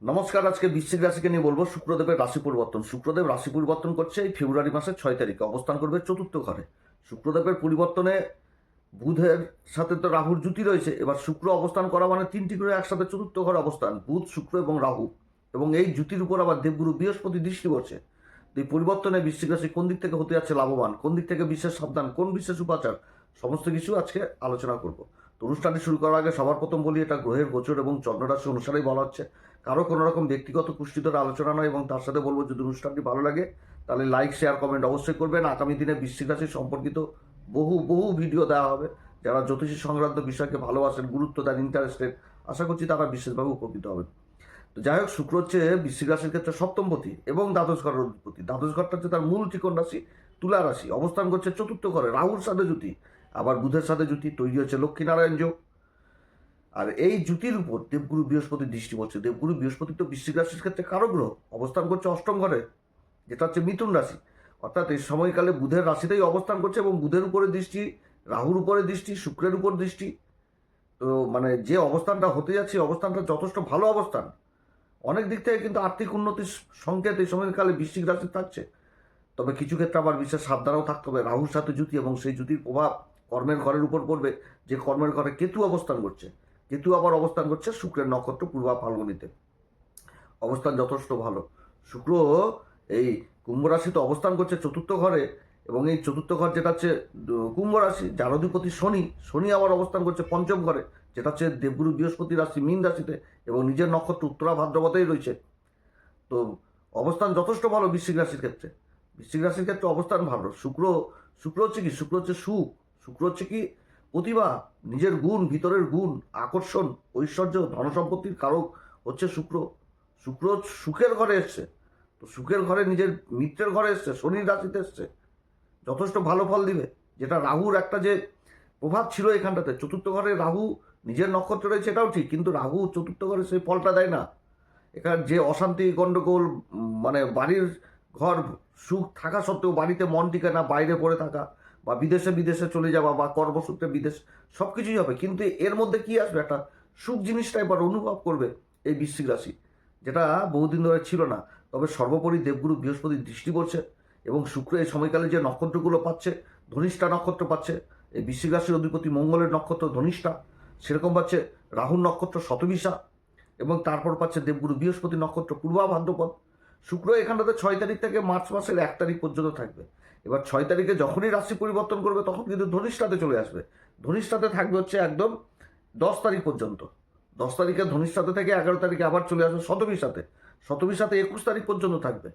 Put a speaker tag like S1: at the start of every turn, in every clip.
S1: নমস্কার। আজকে বৃশ্চিক রাশিকে নিয়ে বলবো শুক্রদেবের রাশি পরিবর্তন। শুক্রদেব রাশি পরিবর্তন করছে এই ফেব্রুয়ারি মাসের 6 তারিখে, অবস্থান করবে চতুর্থ ঘরে। শুক্রদেবের পরিবর্তনে বুধের সাথে তো রাহুর জুতি রয়েছে। এবার শুক্র অবস্থান করা মানে তিনটি গ্রহ একসাথে চতুর্থ ঘরে অবস্থান, বুধ, শুক্র এবং রাহু। এবং এই জুতির উপর আবার দেবগুরু বৃহস্পতি দৃষ্টি পড়ছে। তো এই পরিবর্তনে বৃশ্চিক রাশি কোন দিক থেকে হতে যাচ্ছে লাভবান, কোন দিক থেকে বিশেষ সাবধান, কোন বিশেষ উপাচার, সমস্ত কিছু আজকে আলোচনা করব। তো অনুষ্ঠানটি শুরু করার আগে সবার প্রথম বলি, এটা গ্রহের গোচর এবং চন্দ্ররাশি অনুসারেই বলা হচ্ছে। কারো কোনো রকম ব্যক্তিগত পুষ্টিধর আলোচনা নয়। এবং তার সাথে বলবো, যদি অনুষ্ঠানটি ভালো লাগে তাহলে লাইক, শেয়ার, কমেন্ট অবশ্যই করবেন। আগামী দিনে বৃশ্চিক রাশি সম্পর্কিত বহু বহু ভিডিও দেওয়া হবে। যারা জ্যোতিষী সংক্রান্ত বিষয়কে ভালোবাসেন, গুরুত্ব দেন, ইন্টারেস্টেড, আশা করছি তারা বিশেষভাবে উপকৃত হবেন। তো যাই হোক, শুক্র হচ্ছে বৃশ্চিক রাশির ক্ষেত্রে সপ্তমপতি এবং দ্বাদশ ঘরের অধিপতি। দ্বাদশ ঘরটা হচ্ছে তার মূল ত্রিকোণ রাশি তুলা রাশি, অবস্থান করছে চতুর্থ ঘরে। রাহুর সাথে জুতি, আবার বুধের সাথে জুতি, তৈরি হচ্ছে লক্ষ্মীনারায়ণ যোগ। আর এই জুতির উপর দেবগুরু বৃহস্পতির দৃষ্টি পড়ছে। দেবগুরু বৃহস্পতি তো বৃশ্চিক রাশির ক্ষেত্রে কারক গ্রহ, অবস্থান করছে অষ্টম ঘরে, যেটা হচ্ছে মিথুন রাশি। অর্থাৎ এই সময়কালে বুধের রাশিতেই অবস্থান করছে এবং বুধের উপরে দৃষ্টি, রাহুর উপরে দৃষ্টি, শুক্রের উপর দৃষ্টি। তো মানে যে অবস্থানটা হতে যাচ্ছে, অবস্থানটা যথেষ্ট ভালো অবস্থান। অনেক দিক থেকে কিন্তু আর্থিক উন্নতির সংকেত এই সময়কালে বৃশ্চিক রাশি থাকছে। তবে কিছু ক্ষেত্রে আবার বিশেষ সাবধানেও থাকতে হবে। রাহুর সাথে জুতি এবং সেই জুতির প্রভাব কর্মের ঘরের উপর পড়বে। যে কর্মের ঘরে কেতু অবস্থান করছে, কেতু আবার অবস্থান করছে শুক্রের নক্ষত্র পূর্বা ফাল্গুনিতে। অবস্থান যথেষ্ট ভালো। শুক্র এই কুম্ভ রাশিতে অবস্থান করছে চতুর্থ ঘরে। এবং এই চতুর্থ ঘর যেটা হচ্ছে কুম্ভ রাশি, যার অধিপতি শনি, শনি আবার অবস্থান করছে পঞ্চম ঘরে, যেটা হচ্ছে দেবগুরু বৃহস্পতি রাশি মীন রাশিতে, এবং নিজের নক্ষত্র উত্তরা ভাদ্রপদেই রয়েছে। তো অবস্থান যথেষ্ট ভালো বৃশ্চিক রাশির ক্ষেত্রে। বৃশ্চিক রাশির ক্ষেত্রে অবস্থান ভালো। শুক্র শুক্র হচ্ছে কি, শুক্র হচ্ছে সুখ, শুক্র হচ্ছে কি প্রতিভা, নিজের গুণ, ভিতরের গুণ, আকর্ষণ, ঐশ্বর্য, ধনসম্পত্তির কারক হচ্ছে শুক্র। শুক্র সুখের ঘরে এসছে। তো সুখের ঘরে, নিজের মিত্রের ঘরে এসছে, শনির রাশিতে এসছে, যথেষ্ট ভালো ফল দিবে। যেটা রাহুর একটা যে প্রভাব ছিল এখানটাতে, চতুর্থ ঘরে রাহু নিজের নক্ষত্র রয়েছে এটাও ঠিক, কিন্তু রাহু চতুর্থ ঘরে সেই ফলটা দেয় না। এখানে যে অশান্তি, গণ্ডগোল, মানে বাড়ির ঘর সুখ থাকা সত্ত্বেও বাড়িতে মন টিকে না, বাইরে পড়ে থাকা, বা বিদেশে বিদেশে চলে যাওয়া, বা কর্মসূত্রে বিদেশ, সব কিছুই হবে। কিন্তু এর মধ্যে কি আসবে, একটা সুখ জিনিসটা এবার অনুভব করবে এই বৃশ্চিক রাশি, যেটা বহুদিন ধরে ছিল না। তবে সর্বোপরি দেবগুরু বৃহস্পতির দৃষ্টি পড়ছে এবং শুক্র এই সময়কালে যে নক্ষত্রগুলো পাচ্ছে, ধনিষ্ঠা নক্ষত্র পাচ্ছে, এই বৃশ্চিক রাশির অধিপতি মঙ্গলের নক্ষত্র ধনিষ্ঠা, সেরকম পাচ্ছে রাহুর নক্ষত্র শতবিশা, এবং তারপর পাচ্ছে দেবগুরু বৃহস্পতি নক্ষত্র পূর্বা ভাদ্রপদ। শুক্র এখানটাতে 6 তারিখ থেকে মার্চ মাসের 1 তারিখ পর্যন্ত থাকবে। এবার 6 তারিখে যখনই রাশি পরিবর্তন করবে তখন কিন্তু ধনিষ্ঠাতে চলে আসবে। ধনিষ্ঠাতে থাকবে হচ্ছে একদম 10 তারিখ পর্যন্ত। 10 তারিখে ধনিষ্ঠাতে থেকে 11 তারিখে আবার চলে আসবে শতবিশাতে। শতবিশাতে 21 তারিখ পর্যন্ত থাকবে।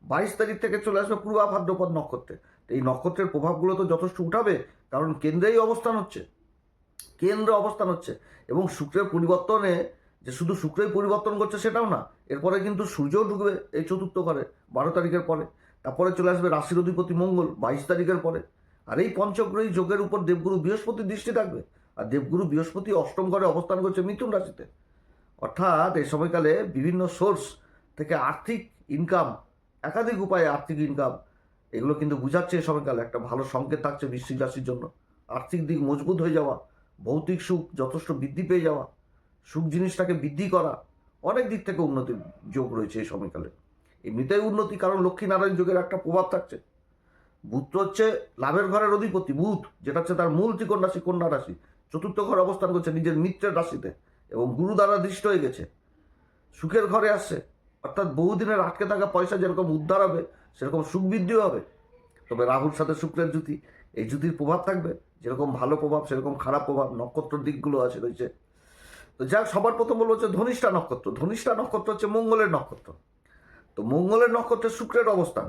S1: 22 তারিখ থেকে চলে আসবে পূর্বা ভাদ্রপদ নক্ষত্রে। এই নক্ষত্রের প্রভাবগুলো তো যথেষ্ট উঠাবে, কারণ কেন্দ্রেই অবস্থান হচ্ছে, কেন্দ্রে অবস্থান হচ্ছে। এবং শুক্রের পরিবর্তনে যে শুধু শুক্রই পরিবর্তন করছে সেটাও না, এরপরে কিন্তু সূর্যও ঢুকবে এই চতুর্থ ঘরে 12 তারিখের পরে। তারপরে চলে আসবে রাশির অধিপতি মঙ্গল 22 তারিখের পরে। আর এই পঞ্চগ্রহী যোগের উপর দেবগুরু বৃহস্পতির দৃষ্টি থাকবে। আর দেবগুরু বৃহস্পতি অষ্টম ঘরে অবস্থান করছে মিথুন রাশিতে। অর্থাৎ এই সময়কালে বিভিন্ন সোর্স থেকে আর্থিক ইনকাম, একাধিক উপায়ে আর্থিক ইনকাম, এগুলো কিন্তু বুঝাচ্ছে এই সময়কালে একটা ভালো সংকেত থাকছে বৃশ্চিক রাশির জন্য। আর্থিক দিক মজবুত হয়ে যাওয়া, ভৌতিক সুখ যথেষ্ট বৃদ্ধি পেয়ে যাওয়া, সুখ জিনিসটাকে বৃদ্ধি করা, অনেক দিক থেকে উন্নতির যোগ রয়েছে এই সময়কালে। এমনিতেই উন্নতি, কারণ লক্ষ্মীনারায়ণ যোগের একটা প্রভাব থাকছে। বুধ তো হচ্ছে লাভের ঘরের অধিপতি, বুধ যেটা হচ্ছে তার মূল ত্রিকোণ রাশি কন্যা রাশি, চতুর্থ ঘরে অবস্থান করছে নিজের মিত্রের রাশিতে, এবং গুরু দ্বারা দৃষ্ট হয়ে গেছে, সুখের ঘরে আসছে। অর্থাৎ বহুদিনের আটকে থাকা পয়সা যেরকম উদ্ধার হবে, সেরকম সুখ বৃদ্ধিও হবে। তবে রাহুর সাথে শুক্রের জুতি, এই জুতির প্রভাব থাকবে, যেরকম ভালো প্রভাব সেরকম খারাপ প্রভাব, নক্ষত্র দিকগুলো আছে রয়েছে। তো যাক, সবার প্রথম বলবো হচ্ছে ধনিষ্ঠা নক্ষত্র। ধনিষ্ঠা নক্ষত্র হচ্ছে মঙ্গলের নক্ষত্র। তো মঙ্গলের নক্ষত্রে শুক্রের অবস্থান,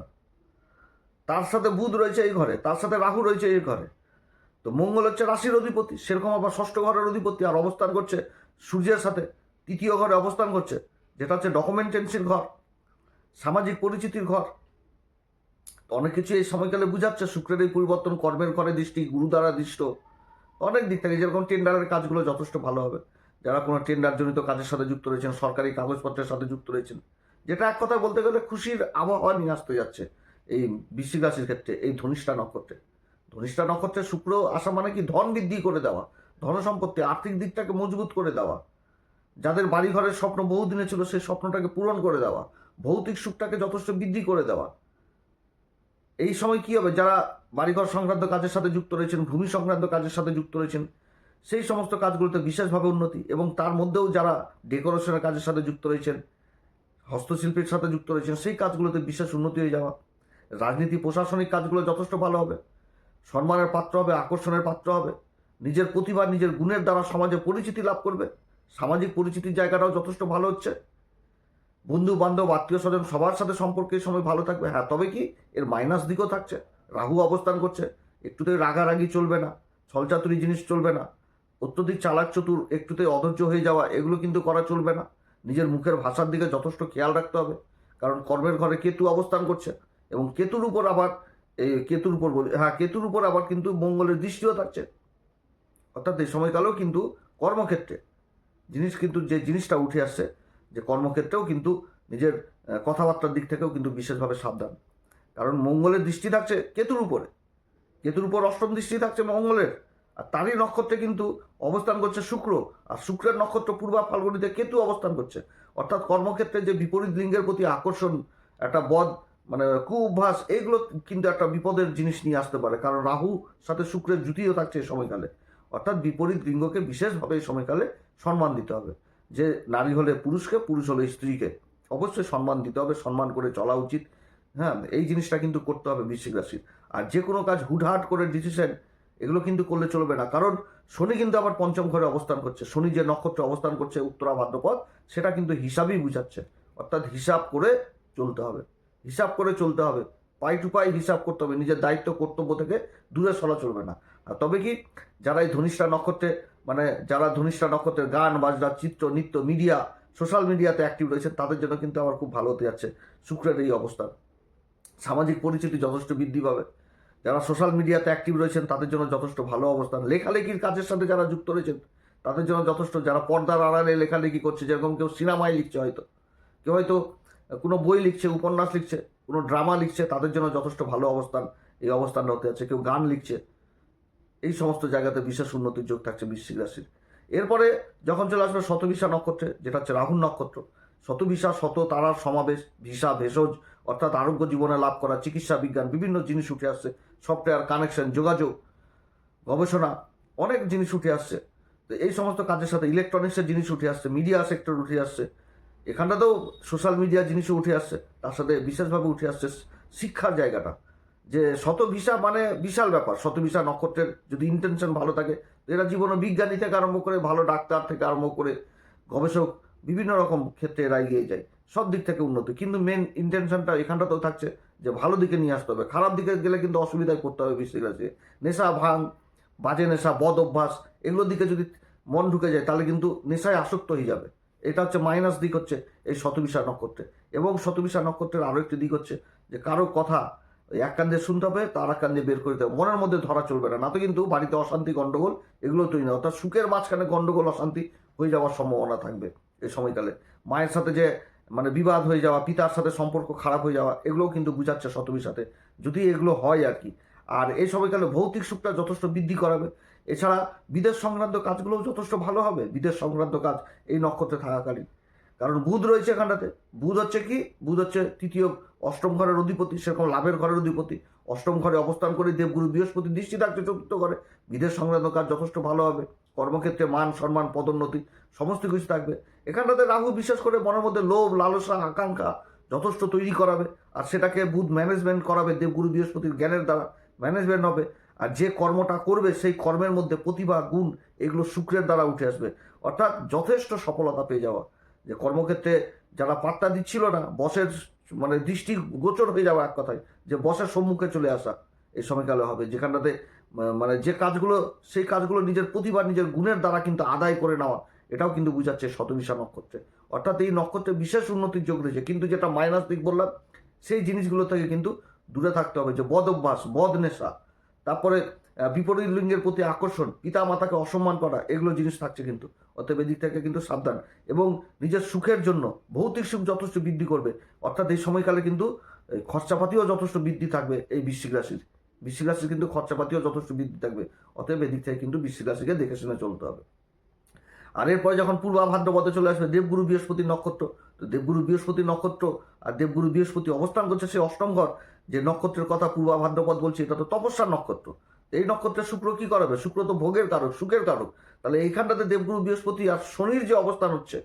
S1: তার সাথে বুধ রয়েছে এই ঘরে, তার সাথে রাহু রয়েছে এই ঘরে। তো মঙ্গল হচ্ছে রাশির অধিপতি, সেরকম আবার ষষ্ঠ ঘরের অধিপতি, আর অবস্থান করছে সূর্যের সাথে তৃতীয় ঘরে অবস্থান করছে, যেটা হচ্ছে ডকুমেন্টেন্সির ঘর, সামাজিক পরিচিতির ঘর। তো অনেক কিছু এই সময়কালে বুঝাচ্ছে শুক্রের এই পরিবর্তন, কর্মের ঘরে দৃষ্টি, গুরু দ্বারা দৃষ্ট, অনেক দিক থেকে। যেরকম টেন্ডারের কাজগুলো যথেষ্ট ভালো হবে, যারা কোনো টেন্ডারজনিত কাজের সাথে যুক্ত রয়েছেন, সরকারি কাগজপত্রের সাথে যুক্ত রয়েছেন, যেটা এক কথায় বলতে গেলে খুশির আবহাওয়া নিয়ে আসতে যাচ্ছে এই বৃশ্চিক রাশির ক্ষেত্রে। এই ধনিষ্ঠা নক্ষত্রে, ধনিষ্ঠা নক্ষত্রে শুক্র আসা মানে কি, ধন বৃদ্ধি করে দেওয়া, ধন সম্পত্তি, আর্থিক দিকটাকে মজবুত করে দেওয়া, যাদের বাড়িঘরের স্বপ্ন বহুদিনে ছিল সেই স্বপ্নটাকে পূরণ করে দেওয়া, ভৌতিক সুখটাকে যথেষ্ট বৃদ্ধি করে দেওয়া। এই সময় কি হবে, যারা বাড়িঘর সংক্রান্ত কাজের সাথে যুক্ত রয়েছেন, ভূমি সংক্রান্ত কাজের সাথে যুক্ত রয়েছেন, সেই সমস্ত কাজগুলোতে বিশেষভাবে উন্নতি। এবং তার মধ্যেও যারা ডেকোরেশনের কাজের সাথে যুক্ত রয়েছেন, হস্তশিল্পের সাথে যুক্ত রয়েছেন, সেই কাজগুলোতে বিশেষ উন্নতি হয়ে যাওয়া। রাজনীতি প্রশাসনিক কাজগুলো যথেষ্ট ভালো হবে, সম্মানের পাত্র হবে, আকর্ষণের পাত্র হবে, নিজের প্রতিভা নিজের গুণের দ্বারা সমাজে পরিচিতি লাভ করবে। সামাজিক পরিচিতির জায়গাটাও যথেষ্ট ভালো হচ্ছে। বন্ধু বান্ধব আত্মীয় স্বজন সবার সাথে সম্পর্কে এই সময় ভালো থাকবে। হ্যাঁ, তবে কি এর মাইনাস দিকও থাকছে। রাহু অবস্থান করছে, একটুতেই রাগারাগি চলবে না, ছলচাতুরি জিনিস চলবে না, অত্যধিক চালাক চতুর, একটুতেই অধৈর্য হয়ে যাওয়া, এগুলো কিন্তু করা চলবে না। নিজের মুখের ভাষার দিকে যথেষ্ট খেয়াল রাখতে হবে, কারণ কর্মের ঘরে কেতু অবস্থান করছে। এবং কেতুর উপর আবার কেতুর উপর আবার কিন্তু মঙ্গলের দৃষ্টিও থাকছে। অর্থাৎ এই সময়কালেও কিন্তু কর্মক্ষেত্রে যে জিনিসটা উঠে আসছে, যে কর্মক্ষেত্রেও কিন্তু নিজের কথাবার্তার দিক থেকেও কিন্তু বিশেষভাবে সাবধান। কারণ মঙ্গলের দৃষ্টি থাকছে কেতুর উপরে, কেতুর উপর অষ্টম দৃষ্টি থাকছে মঙ্গলের, আর তারই নক্ষত্রে কিন্তু অবস্থান করছে শুক্র, আর শুক্রের নক্ষত্র পূর্বা ফাল্গুনিতে কেতু অবস্থান করছে। অর্থাৎ কর্মক্ষেত্রে যে বিপরীত লিঙ্গের প্রতি আকর্ষণ, একটা কুঅভ্যাস, এইগুলো কিন্তু একটা বিপদের জিনিস নিয়ে আসতে পারে। কারণ রাহু সাথে শুক্রের জুতিও থাকছে এই সময়কালে। অর্থাৎ বিপরীত লিঙ্গকে বিশেষভাবে এই সময়কালে সম্মান দিতে হবে। যে নারী হলে পুরুষকে, পুরুষ হলে স্ত্রীকে অবশ্যই সম্মান দিতে হবে, সম্মান করে চলা উচিত। হ্যাঁ, এই জিনিসটা কিন্তু করতে হবে বৃশ্চিক রাশির। আর যে কোনো কাজ হুটহাট করে ডিসিশন এগুলো কিন্তু করলে চলবে না। কারণ শনি কিন্তু আবার পঞ্চম ঘরে অবস্থান করছে। শনি যে নক্ষত্রে অবস্থান করছে উত্তরা ভাদ্রপদ, সেটা কিন্তু হিসাবই বুঝাচ্ছে। অর্থাৎ হিসাব করে চলতে হবে, হিসাব করে চলতে হবে, পাই টু পাই হিসাব করতে হবে। নিজের দায়িত্ব কর্তব্য থেকে দূরে সরা চলবে না। আর তবে কি, যারা এই ধনিষ্ঠা নক্ষত্রে যারা ধনিষ্ঠা নক্ষত্রের গান বাজনা, চিত্র, নৃত্য, মিডিয়া, সোশ্যাল মিডিয়াতে অ্যাক্টিভ রয়েছে, তাদের জন্য কিন্তু আবার খুব ভালো হতে যাচ্ছে শুক্রের এই অবস্থান। সামাজিক পরিচিতি যথেষ্ট বৃদ্ধি পাবে। যারা সোশ্যাল মিডিয়াতে অ্যাক্টিভ রয়েছেন তাদের জন্য যথেষ্ট ভালো অবস্থান। লেখালেখির কাজের সাথে যারা যুক্ত রয়েছেন তাদের জন্য যথেষ্ট, যারা পর্দার আড়ালে লেখালেখি করছে, যেরকম কেউ সিনেমায় লিখছে, কেউ হয়তো কোনো বই লিখছে, উপন্যাস লিখছে, কোনো ড্রামা লিখছে, তাদের জন্য যথেষ্ট ভালো অবস্থান, এই অবস্থানটা হতে যাচ্ছে। কেউ গান লিখছে, এই সমস্ত জায়গাতে বিশেষ উন্নতির যোগ থাকছে বৃশ্চিক রাশির। এরপরে যখন চলে আসবে শতভিসা নক্ষত্রে, যেটা হচ্ছে রাহুর নক্ষত্র। শতভিসা, শত তারার সমাবেশ, ভিসা, ভেষজ, অর্থাৎ আরোগ্য জীবনে লাভ করা, চিকিৎসা বিজ্ঞান, বিভিন্ন জিনিস উঠে আসছে। সফটওয়্যার, কানেকশন, যোগাযোগ, গবেষণা, অনেক জিনিস উঠে আসছে। তো এই সমস্ত কাজের সাথে ইলেকট্রনিক্সের জিনিস উঠে আসছে, মিডিয়া সেক্টর উঠে আসছে, এখানটাতেও সোশ্যাল মিডিয়া জিনিসও উঠে আসছে। তার সাথে বিশেষভাবে উঠে আসছে শিক্ষার জায়গাটা। যে শতভিসা মানে বিশাল ব্যাপার। শতভিসা নক্ষত্রের যদি ইন্টেনশন ভালো থাকে, এরা জীবনে বিজ্ঞানী থেকে আরম্ভ করে ভালো ডাক্তার থেকে আরম্ভ করে গবেষক, বিভিন্ন রকম ক্ষেত্রে এরা এগিয়ে যায়, সব দিক থেকে উন্নতি। কিন্তু মেন ইন্টেনশনটা এখানটাতেও থাকছে যে ভালো দিকে নিয়ে আসতে হবে। খারাপ দিকে গেলে কিন্তু অসুবিধায় পড়তে হবে বৃশ্চিক রাশি। নেশা, ভাঙ, বাজে নেশা, বদ অভ্যাস, এগুলোর দিকে যদি মন ঢুকে যায় তাহলে কিন্তু নেশায় আসক্ত হয়ে যাবে। এটা হচ্ছে মাইনাস দিক হচ্ছে এই শতভিসা নক্ষত্রে। এবং শতভিসা নক্ষত্রের আরও একটি দিক হচ্ছে যে কারো কথা এক কান দিয়ে শুনতে হবে, তার এক কান দিয়ে বের করে দিতে হবে, মনের মধ্যে ধরা চলবে না, না তো কিন্তু বাড়িতে অশান্তি, গণ্ডগোল এগুলো তৈরি না। অর্থাৎ সুখের মাঝখানে গণ্ডগোল, অশান্তি হয়ে যাওয়ার সম্ভাবনা থাকবে এই সময়কালে। মায়ের সাথে যে বিবাদ হয়ে যাওয়া, পিতার সাথে সম্পর্ক খারাপ হয়ে যাওয়া, এগুলোও কিন্তু বুঝাচ্ছে শতভিসাতে, যদি এগুলো হয় আর কি। আর এই সময়কালে ভৌতিক সুখটা যথেষ্ট বৃদ্ধি করাবে। এছাড়া বিদেশ সংক্রান্ত কাজগুলোও যথেষ্ট ভালো হবে, বিদেশ সংক্রান্ত কাজ এই নক্ষত্রে থাকাকালীন। কারণ বুধ রয়েছে এখানটাতে। বুধ হচ্ছে কি, বুধ হচ্ছে তৃতীয় অষ্টম ঘরের অধিপতি, সেরকম লাভের ঘরের অধিপতি। অষ্টম ঘরে অবস্থান করে দেবগুরু বৃহস্পতি দৃষ্টি থাকছে চতুর্থ ঘরে। বিদেশ সংক্রান্ত কাজ যথেষ্ট ভালো হবে। কর্মক্ষেত্রে মান সম্মান, পদোন্নতি সমস্ত কিছু থাকবে। এখানটাতে রাহু বিশেষ করে মনের মধ্যে লোভ, লালসা, আকাঙ্ক্ষা যথেষ্ট তৈরি করাবে। আর সেটাকে বুধ ম্যানেজমেন্ট করাবে, দেবগুরু বৃহস্পতির জ্ঞানের দ্বারা ম্যানেজমেন্ট হবে। আর যে কর্মটা করবে সেই কর্মের মধ্যে প্রতিভা, গুণ, এগুলো শুক্রের দ্বারা উঠে আসবে। অর্থাৎ যথেষ্ট সফলতা পেয়ে যাওয়া। যে কর্মক্ষেত্রে যারা পাত্তা দিচ্ছিল না, বসের দৃষ্টি গোচর হয়ে যাওয়া, এক কথায় যে বসের সম্মুখে চলে আসা এই সময়কালে হবে। যেখানটাতে যে কাজগুলো, সেই কাজগুলো নিজের প্রতিভা, নিজের গুণের দ্বারা কিন্তু আদায় করে নেওয়া, এটাও কিন্তু বুঝাচ্ছে শতভিসা নক্ষত্রে। অর্থাৎ এই নক্ষত্রে বিশেষ উন্নতির যোগ রয়েছে। কিন্তু যেটা মাইনাস দিক বললাম, সেই জিনিসগুলো থেকে কিন্তু দূরে থাকতে হবে। যে বদ অভ্যাস, বদ নেশা, তারপরে বিপরীত লিঙ্গের প্রতি আকর্ষণ, পিতা মাতাকে অসম্মান করা, এগুলো জিনিস থাকছে কিন্তু। অতএব এদিক থেকে কিন্তু সাবধান। এবং নিজের সুখের জন্য ভৌতিক সুখ যথেষ্ট বৃদ্ধি করবে। অর্থাৎ এই সময়কালে কিন্তু খরচাপাতিও যথেষ্ট বৃদ্ধি থাকবে এই বৃশ্চিক রাশির। বৃশ্চিক রাশির কিন্তু খরচাপাতিও যথেষ্ট বৃদ্ধি থাকবে। অতএব এদিক থেকে কিন্তু বৃশ্চিক রাশিকে দেখে শুনে চলতে হবে। আর এরপরে যখন পূর্বা ভাদ্রপদে চলে আসবে দেবগুরু বৃহস্পতির নক্ষত্র, তো দেবগুরু বৃহস্পতির নক্ষত্র আর দেবগুরু বৃহস্পতি অবস্থান করছে সেই অষ্টম ঘর, যে নক্ষত্রের কথা পূর্বা ভাদ্রপদ বলছি, এটা তো তপস্যার নক্ষত্র। এই নক্ষত্রে শুক্র কি করাবে? শুক্র তো ভোগের কারক, সুখের কারক। তাহলে এইখানটাতে দেবগুরু বৃহস্পতি আর শনির যে অবস্থান হচ্ছে,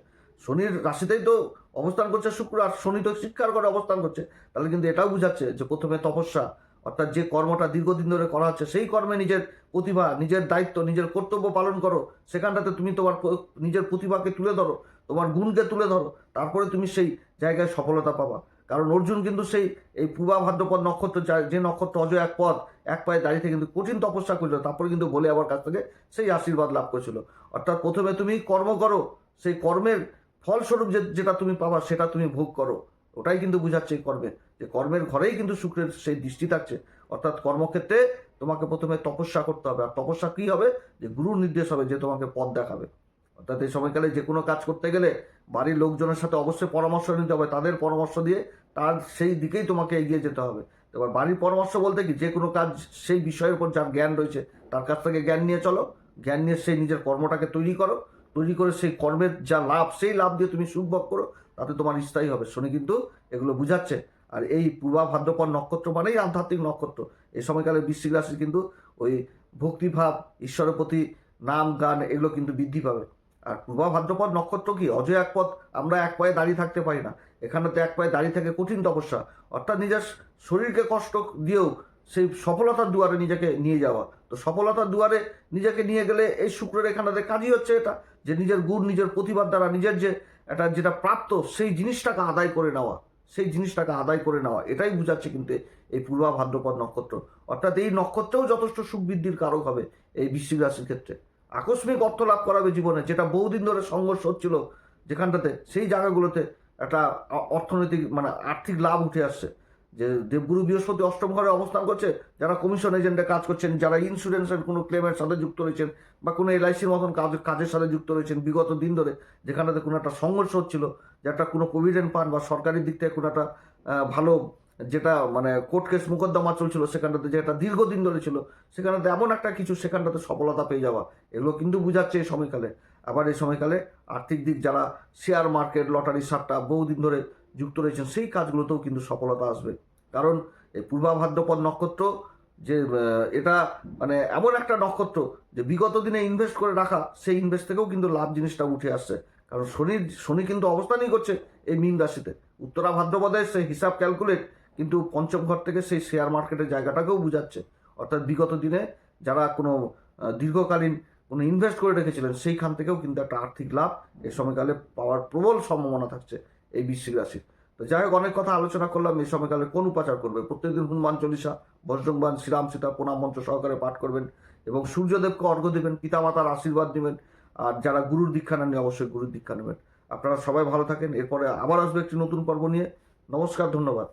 S1: শনির রাশিতেই তো অবস্থান করছে শুক্র, আর শনি তো শিক্ষার ঘরে অবস্থান করছে। তাহলে কিন্তু এটাও বুঝাচ্ছে যে প্রথমে তপস্যা, অর্থাৎ যে কর্মটা দীর্ঘদিন ধরে করা হচ্ছে সেই কর্মে নিজের প্রতিভা, নিজের দায়িত্ব, নিজের কর্তব্য পালন করো। সেখানটাতে তুমি তোমার নিজের প্রতিভাকে তুলে ধরো, তোমার গুণকে তুলে ধরো, তারপরে তুমি সেই জায়গায় সফলতা পাবা। কারণ অর্জুন কিন্তু সেই এই পূর্বা ভাদ্রপদ নক্ষত্র, যে নক্ষত্র অজয় এক পদ, এক পায়ে দাঁড়িয়ে কিন্তু কঠিন তপস্যা করেছিল, তারপরে কিন্তু বলে আবার কাছ থেকে সেই আশীর্বাদ লাভ করেছিল। অর্থাৎ প্রথমে তুমি কর্ম করো, সেই কর্মের ফলস্বরূপ যেটা তুমি পাবা সেটা তুমি ভোগ করো। ওটাই কিন্তু বুঝাচ্ছে এই কর্মে, যে কর্মের ঘরেই কিন্তু শুক্রের সেই দৃষ্টি থাকছে। অর্থাৎ কর্মক্ষেত্রে তোমাকে প্রথমে তপস্যা করতে হবে, আর তপস্যা কী হবে? যে গুরুর নির্দেশ হবে, যে তোমাকে পথ দেখাবে। অর্থাৎ এই সময়কালে যে কোনো কাজ করতে গেলে বাড়ির লোকজনের সাথে অবশ্যই পরামর্শ নিতে হবে, তাদের পরামর্শ দিয়ে তার সেই দিকেই তোমাকে এগিয়ে যেতে হবে। এবার বাড়ির পরামর্শ বলতে কি, যে কোনো কাজ সেই বিষয়ের উপর যার জ্ঞান রয়েছে তার কাছ থেকে জ্ঞান নিয়ে চলো, জ্ঞান নিয়ে সেই নিজের কর্মটাকে তৈরি করো, তৈরি করে সেই কর্মের যা লাভ, সেই লাভ দিয়ে তুমি সুখ ভোগ করো, তাতে তোমার স্থায়ী হবে। শনি কিন্তু এগুলো বুঝাচ্ছে। আর এই পূর্বা ভাদ্রপদ নক্ষত্র মানেই আধ্যাত্মিক নক্ষত্র। এই সময়কালে বৃশ্চিক রাশি কিন্তু ওই ভক্তিভাব, ঈশ্বরের প্রতি নাম গান, এগুলো কিন্তু বৃদ্ধি পাবে। আর পূর্বা ভাদ্রপদ নক্ষত্র কি অজয় এক পথ, আমরা এক পায়ে দাঁড়িয়ে থাকতে পারি না। এখানে তো এক পায়ে দাঁড়িয়ে থেকে কঠিন তপস্যা, অর্থাৎ নিজের শরীরকে কষ্ট দিয়েও সেই সফলতার দুয়ারে নিজেকে নিয়ে যাওয়া। তো সফলতার দুয়ারে নিজেকে নিয়ে গেলে এই শুক্রের এখানটাতে কাজই হচ্ছে এটা, যে নিজের গুণ, নিজের প্রতিভার দ্বারা নিজের যে এটা যেটা প্রাপ্ত সেই জিনিসটাকে আদায় করে নেওয়া, সেই জিনিসটাকে আদায় করে নেওয়া, এটাই বুঝাচ্ছে কিন্তু এই পূর্বা ভাদ্রপদ নক্ষত্র। অর্থাৎ এই নক্ষত্রেও যথেষ্ট সুখ বৃদ্ধির কারক হবে এই বৃশ্চিক রাশির ক্ষেত্রে। আকস্মিক অর্থ লাভ করাবে জীবনে, যেটা বহুদিন ধরে সংঘর্ষ হচ্ছিল যেখানটাতে, সেই জায়গাগুলোতে একটা অর্থনৈতিক মানে আর্থিক লাভ উঠে আসছে। যে দেবগুরু বৃহস্পতি অষ্টম ঘরে অবস্থান করছে, যারা কমিশন এজেন্টে কাজ করছেন, যারা ইন্স্যুরেন্সের কোনো ক্লেমের সাথে যুক্ত রয়েছেন, বা কোনো এলআইসির মতন কাজের সাথে যুক্ত রয়েছেন বিগত দিন ধরে, যেখানটাতে কোনো একটা সংঘর্ষ হচ্ছিল, যেটা কোনো প্রভিডেন্ট ফান্ড বা সরকারি দিক থেকে কোনো একটা ভালো, যেটা মানে কোর্ট কেস মোকদ্দমা চলছিল সেখানটাতে, যেটা দীর্ঘদিন ধরে ছিল, সেখানটাতে এমন একটা কিছু সেখানটাতে সফলতা পেয়ে যাওয়া, এগুলো কিন্তু বুঝাচ্ছে এই সময়কালে। আবার এই সময়কালে আর্থিক দিক, যারা শেয়ার মার্কেট, লটারি, সাট্টা বহুদিন ধরে যুক্ত রয়েছেন, সেই কাজগুলোতেও কিন্তু সফলতা আসবে। কারণ এই পূর্বা ভাদ্রপদ নক্ষত্র যে এটা মানে এমন একটা নক্ষত্র, যে বিগত দিনে ইনভেস্ট করে রাখা সেই ইনভেস্ট থেকেও কিন্তু লাভ জিনিসটা উঠে আসছে। কারণ শনি কিন্তু অবস্থানই করছে এই মীন রাশিতে। উত্তরা ভাদ্রপদের সেই হিসাব ক্যালকুলেট কিন্তু পঞ্চম ঘর থেকে সেই শেয়ার মার্কেটের জায়গাটাকেও বুঝাচ্ছে। অর্থাৎ বিগত দিনে যারা কোনো দীর্ঘকালীন কোনো ইনভেস্ট করে রেখেছিলেন, সেইখান থেকেও কিন্তু একটা আর্থিক লাভ এই সময়কালে পাওয়ার প্রবল সম্ভাবনা থাকছে এই বৃশ্চিক রাশির। তো যাই হোক, অনেক কথা আলোচনা করলাম। এই সময়কালে কোন উপাচার করবে? প্রত্যেকদিন হনুমান চল্লিশা, বজ্রংবান, শ্রীরাম সীতা প্রণাম মন্ত্র সহকারে পাঠ করবেন, এবং সূর্যদেবকে অর্ঘ্য দেবেন, পিতামাতার আশীর্বাদ নেবেন। আর যারা গুরুর দীক্ষা নেননি, অবশ্যই গুরুর দীক্ষা নেবেন। আপনারা সবাই ভালো থাকেন। এরপরে আবার আসবে একটি নতুন পর্ব নিয়ে। নমস্কার, ধন্যবাদ।